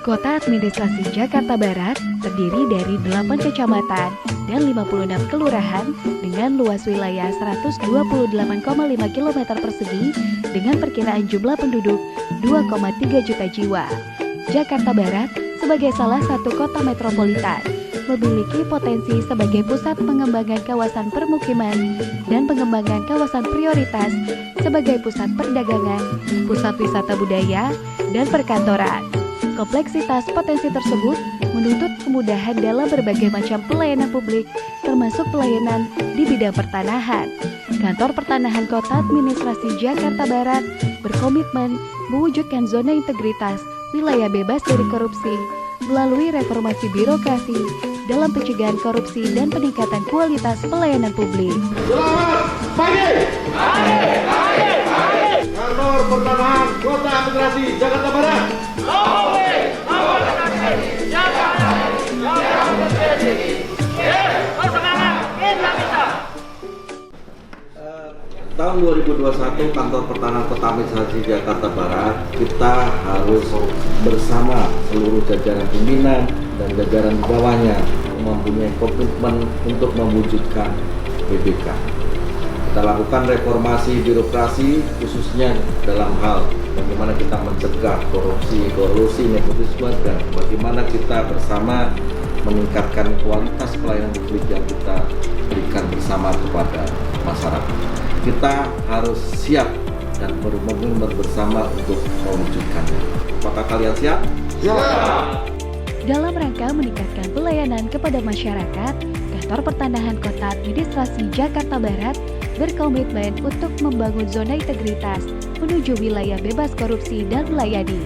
Kota Administrasi Jakarta Barat terdiri dari 8 kecamatan dan 56 kelurahan dengan luas wilayah 128,5 km persegi dengan perkiraan jumlah penduduk 2,3 juta jiwa. Jakarta Barat sebagai salah satu kota metropolitan memiliki potensi sebagai pusat pengembangan kawasan permukiman dan pengembangan kawasan prioritas sebagai pusat perdagangan, pusat wisata budaya, dan perkantoran. Kompleksitas potensi tersebut menuntut kemudahan dalam berbagai macam pelayanan publik, termasuk pelayanan di bidang pertanahan. Kantor Pertanahan Kota Administrasi Jakarta Barat berkomitmen mewujudkan zona integritas wilayah bebas dari korupsi melalui reformasi birokrasi dalam pencegahan korupsi dan peningkatan kualitas pelayanan publik. Selamat pagi! Kantor Pertanahan Kota Administrasi Jakarta Barat. Tahun 2021 Kantor Pertanahan Kota Administrasi Jakarta Barat kita harus bersama seluruh jajaran pimpinan dan jajaran di bawahnya mempunyai komitmen untuk mewujudkan BBK. Kita lakukan reformasi birokrasi khususnya dalam hal bagaimana kita mencegah korupsi, kolusi, nepotisme, dan bagaimana kita bersama meningkatkan kualitas pelayanan publik yang kita berikan bersama kepada masyarakat. Kita harus siap dan berkomitmen bersama untuk mewujudkannya. Apakah kalian siap? Siap! Dalam rangka meningkatkan pelayanan kepada masyarakat, Kantor Pertanahan Kota Administrasi Jakarta Barat berkomitmen untuk membangun zona integritas menuju wilayah bebas korupsi dan melayani.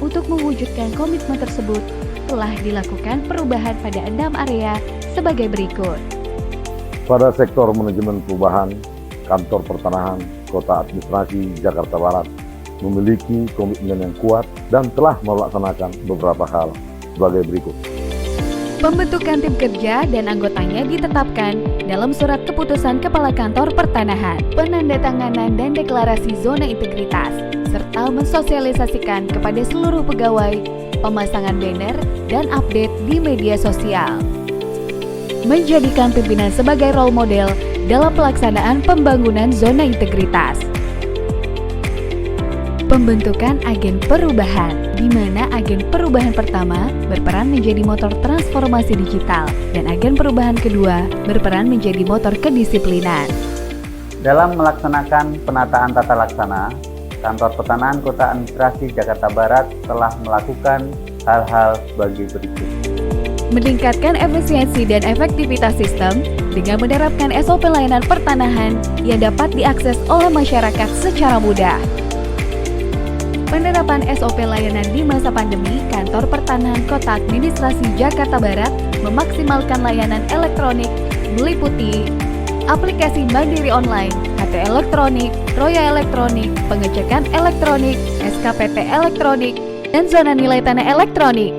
Untuk mewujudkan komitmen tersebut, telah dilakukan perubahan pada 6 area sebagai berikut. Pada sektor manajemen perubahan, Kantor Pertanahan Kota Administrasi Jakarta Barat memiliki komitmen yang kuat dan telah melaksanakan beberapa hal sebagai berikut. Pembentukan tim kerja dan anggotanya ditetapkan dalam surat keputusan Kepala Kantor Pertanahan, penandatanganan dan deklarasi zona integritas, serta mensosialisasikan kepada seluruh pegawai, pemasangan banner, dan update di media sosial. Menjadikan pimpinan sebagai role model dalam pelaksanaan pembangunan zona integritas. Pembentukan agen perubahan, di mana agen perubahan pertama berperan menjadi motor transformasi digital dan agen perubahan kedua berperan menjadi motor kedisiplinan. Dalam melaksanakan penataan tata laksana, Kantor Pertanahan Kota Administrasi Jakarta Barat telah melakukan hal-hal sebagai berikut. Meningkatkan efisiensi dan efektivitas sistem dengan menerapkan SOP layanan pertanahan yang dapat diakses oleh masyarakat secara mudah. Penerapan SOP layanan di masa pandemi, Kantor Pertanahan Kota Administrasi Jakarta Barat memaksimalkan layanan elektronik meliputi aplikasi Mandiri Online, KT elektronik, Roya elektronik, pengecekan elektronik, SKPT elektronik, dan zona nilai tanah elektronik,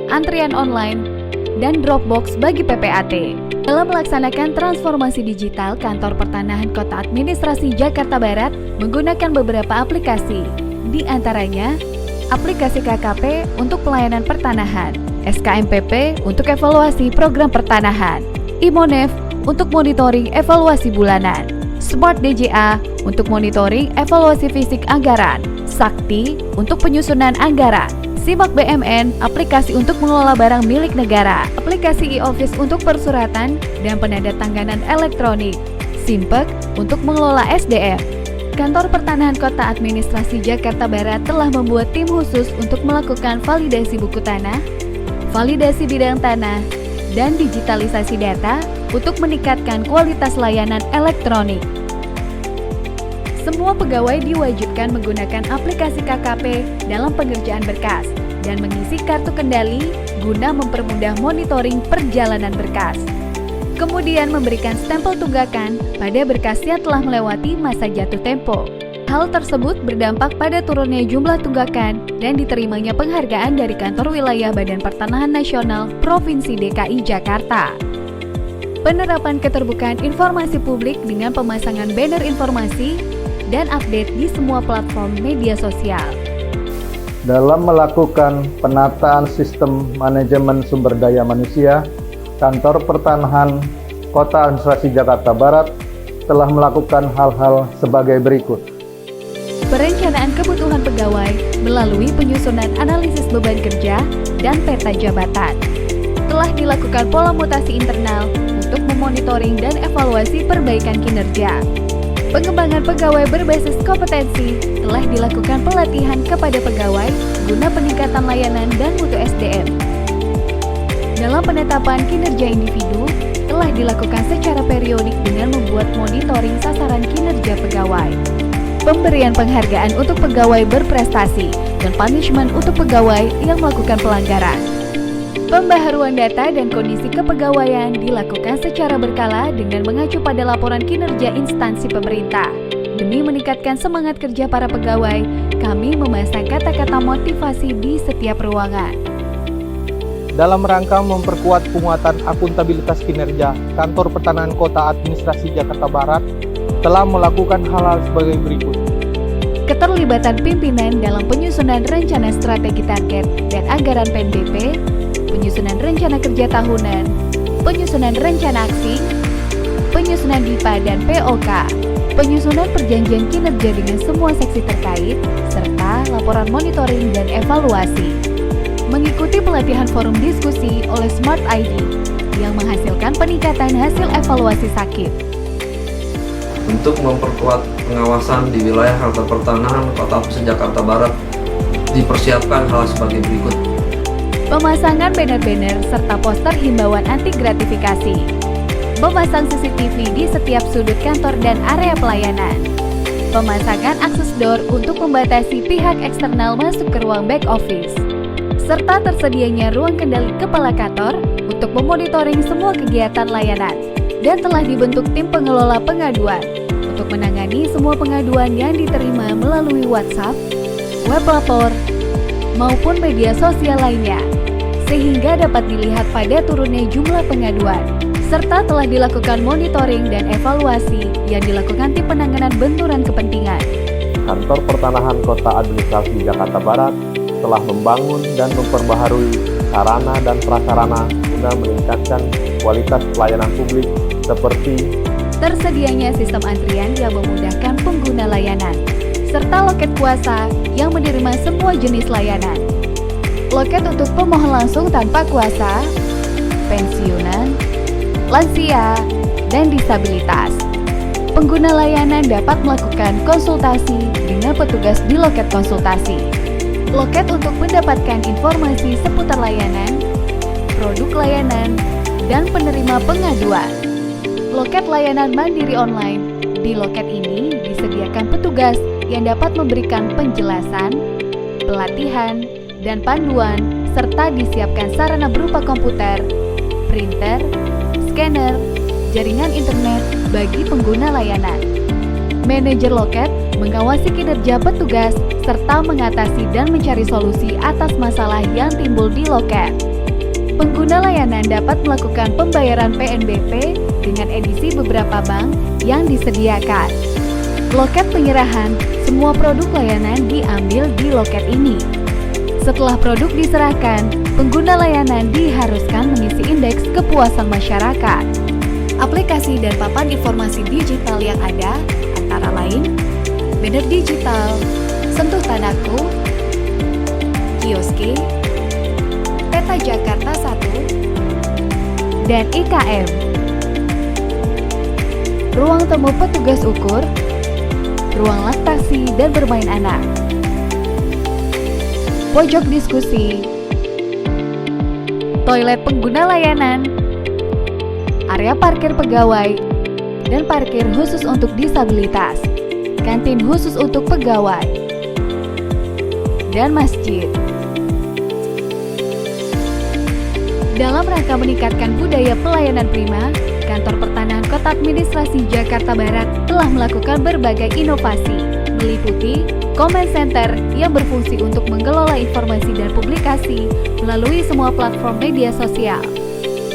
antrian online, dan Dropbox bagi PPAT. Dalam melaksanakan transformasi digital, Kantor Pertanahan Kota Administrasi Jakarta Barat menggunakan beberapa aplikasi, di antaranya aplikasi KKP untuk pelayanan pertanahan, SKMPP untuk evaluasi program pertanahan, Imonef untuk monitoring evaluasi bulanan, Smart DJA untuk monitoring evaluasi fisik anggaran, Sakti untuk penyusunan anggaran, Simak BMN aplikasi untuk mengelola barang milik negara, aplikasi e-office untuk persuratan dan penandatanganan elektronik, Simpek untuk mengelola SDM. Kantor Pertanahan Kota Administrasi Jakarta Barat telah membuat tim khusus untuk melakukan validasi buku tanah, validasi bidang tanah, dan digitalisasi data untuk meningkatkan kualitas layanan elektronik. Semua pegawai diwajibkan menggunakan aplikasi KKP dalam pengerjaan berkas dan mengisi kartu kendali guna mempermudah monitoring perjalanan berkas. Kemudian memberikan stempel tunggakan pada berkas yang telah melewati masa jatuh tempo. Hal tersebut berdampak pada turunnya jumlah tunggakan dan diterimanya penghargaan dari Kantor Wilayah Badan Pertanahan Nasional Provinsi DKI Jakarta. Penerapan keterbukaan informasi publik dengan pemasangan banner informasi dan update di semua platform media sosial. Dalam melakukan penataan sistem manajemen sumber daya manusia, Kantor Pertanahan Kota Administrasi Jakarta Barat telah melakukan hal-hal sebagai berikut. Perencanaan kebutuhan pegawai melalui penyusunan analisis beban kerja dan peta jabatan. Telah dilakukan pola mutasi internal untuk memonitoring dan evaluasi perbaikan kinerja. Pengembangan pegawai berbasis kompetensi telah dilakukan pelatihan kepada pegawai guna peningkatan layanan dan mutu SDM. Dalam penetapan kinerja individu, telah dilakukan secara periodik dengan membuat monitoring sasaran kinerja pegawai. Pemberian penghargaan untuk pegawai berprestasi dan punishment untuk pegawai yang melakukan pelanggaran. Pembaharuan data dan kondisi kepegawaian dilakukan secara berkala dengan mengacu pada laporan kinerja instansi pemerintah. Demi meningkatkan semangat kerja para pegawai, kami memasang kata-kata motivasi di setiap ruangan. Dalam rangka memperkuat penguatan akuntabilitas kinerja, Kantor Pertanahan Kota Administrasi Jakarta Barat telah melakukan hal-hal sebagai berikut. Keterlibatan pimpinan dalam penyusunan rencana strategi target dan anggaran PNBP, penyusunan rencana kerja tahunan, penyusunan rencana aksi, penyusunan DIPA dan POK, penyusunan perjanjian kinerja dengan semua seksi terkait, serta laporan monitoring dan evaluasi. Mengikuti pelatihan forum diskusi oleh Smart ID yang menghasilkan peningkatan hasil evaluasi sakit. Untuk memperkuat pengawasan di wilayah Kantor Pertanahan Kota Administrasi Jakarta Barat, dipersiapkan hal sebagai berikut. Pemasangan banner-banner serta poster himbauan anti gratifikasi. Memasang CCTV di setiap sudut kantor dan area pelayanan. Pemasangan akses door untuk membatasi pihak eksternal masuk ke ruang back office. Serta tersedianya ruang kendali kepala kantor untuk memonitoring semua kegiatan layanan. Dan telah dibentuk tim pengelola pengaduan untuk menangani semua pengaduan yang diterima melalui WhatsApp, web lapor, maupun media sosial lainnya, sehingga dapat dilihat pada turunnya jumlah pengaduan, serta telah dilakukan monitoring dan evaluasi yang dilakukan tim penanganan benturan kepentingan. Kantor Pertanahan Kota Administrasi Jakarta Barat telah membangun dan memperbaharui sarana dan prasarana guna meningkatkan kualitas pelayanan publik seperti tersedianya sistem antrian yang memudahkan pengguna layanan, serta loket kuasa yang menerima semua jenis layanan. Loket untuk pemohon langsung tanpa kuasa, pensiunan, lansia, dan disabilitas. Pengguna layanan dapat melakukan konsultasi dengan petugas di loket konsultasi. Loket untuk mendapatkan informasi seputar layanan, produk layanan, dan penerima pengaduan. Loket layanan mandiri online. Di loket ini disediakan petugas yang dapat memberikan penjelasan, pelatihan, dan panduan, serta disiapkan sarana berupa komputer, printer, scanner, jaringan internet bagi pengguna layanan. Manajer loket mengawasi kinerja petugas serta mengatasi dan mencari solusi atas masalah yang timbul di loket. Pengguna layanan dapat melakukan pembayaran PNBP dengan edisi beberapa bank yang disediakan. Loket penyerahan, semua produk layanan diambil di loket ini. Setelah produk diserahkan, pengguna layanan diharuskan mengisi indeks kepuasan masyarakat. Aplikasi dan papan informasi digital yang ada antara lain banner digital, Sentuh Tanahku, Kioski, Peta Jakarta 1, dan IKM. Ruang temu petugas ukur, ruang laktasi dan bermain anak, pojok diskusi, toilet pengguna layanan, area parkir pegawai, dan parkir khusus untuk disabilitas, kantin khusus untuk pegawai, dan masjid. Dalam rangka meningkatkan budaya pelayanan prima, Kantor Pertanahan Kota Administrasi Jakarta Barat telah melakukan berbagai inovasi, meliputi Comment Center yang berfungsi untuk mengelola informasi dan publikasi melalui semua platform media sosial.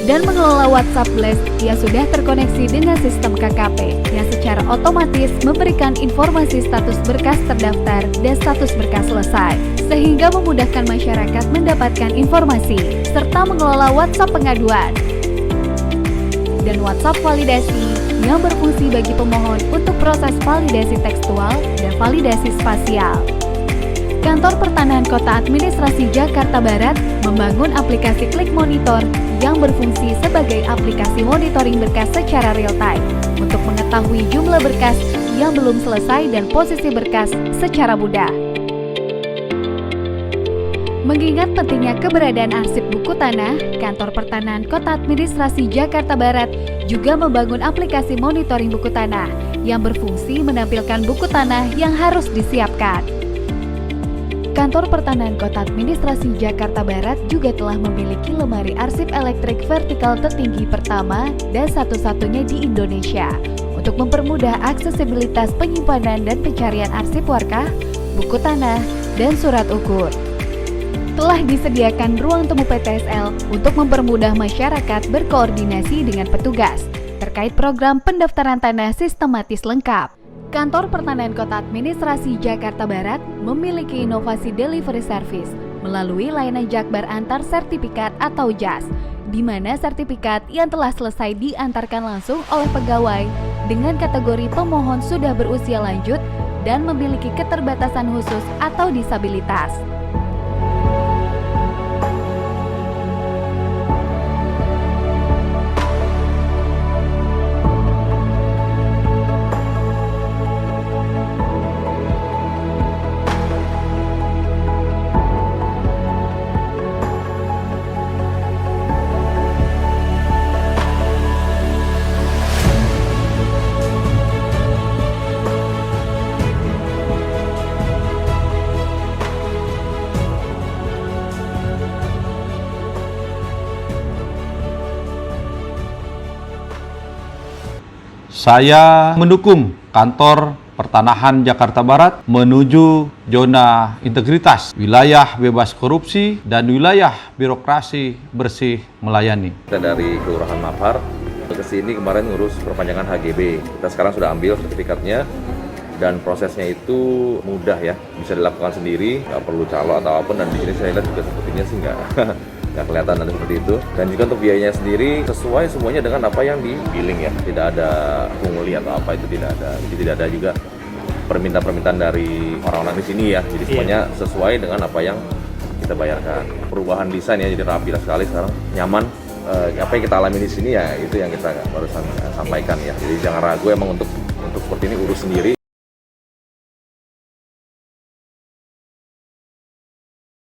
dan mengelola WhatsApp Blast yang sudah terkoneksi dengan sistem KKP yang secara otomatis memberikan informasi status berkas terdaftar dan status berkas selesai, sehingga memudahkan masyarakat mendapatkan informasi serta mengelola WhatsApp pengaduan dan WhatsApp validasi yang berfungsi bagi pemohon untuk proses validasi tekstual dan validasi spasial. Kantor Pertanahan Kota Administrasi Jakarta Barat membangun aplikasi Klik Monitor yang berfungsi sebagai aplikasi monitoring berkas secara real-time untuk mengetahui jumlah berkas yang belum selesai dan posisi berkas secara mudah. Mengingat pentingnya keberadaan arsip buku tanah, Kantor Pertanahan Kota Administrasi Jakarta Barat juga membangun aplikasi monitoring buku tanah yang berfungsi menampilkan buku tanah yang harus disiapkan. Kantor Pertanahan Kota Administrasi Jakarta Barat juga telah memiliki lemari arsip elektrik vertikal tertinggi pertama dan satu-satunya di Indonesia untuk mempermudah aksesibilitas penyimpanan dan pencarian arsip warkah, buku tanah, dan surat ukur. Telah disediakan ruang temu PTSL untuk mempermudah masyarakat berkoordinasi dengan petugas terkait program pendaftaran tanah sistematis lengkap. Kantor Pertanahan Kota Administrasi Jakarta Barat memiliki inovasi delivery service melalui layanan Jakbar Antar Sertifikat atau JAS, di mana sertifikat yang telah selesai diantarkan langsung oleh pegawai dengan kategori pemohon sudah berusia lanjut dan memiliki keterbatasan khusus atau disabilitas. Saya mendukung Kantor Pertanahan Jakarta Barat menuju zona integritas, wilayah bebas korupsi, dan wilayah birokrasi bersih melayani. Kita dari Kelurahan Mapar ke sini kemarin ngurus perpanjangan HGB. Kita sekarang sudah ambil sertifikatnya dan prosesnya itu mudah ya, bisa dilakukan sendiri, nggak perlu calo atau apapun. Dan di sini saya lihat juga sepertinya sih nggak kelihatan ada seperti itu. Dan juga untuk biayanya sendiri sesuai semuanya dengan apa yang di billing ya, tidak ada pungli atau apa, itu tidak ada. Jadi tidak ada juga permintaan dari orang-orang di sini ya, jadi semuanya sesuai dengan apa yang kita bayarkan. Perubahan desain ya, jadi rapi sekali sekarang, nyaman. Apa yang kita alami di sini ya itu yang kita barusan sampaikan ya. Jadi jangan ragu emang untuk seperti ini urus sendiri.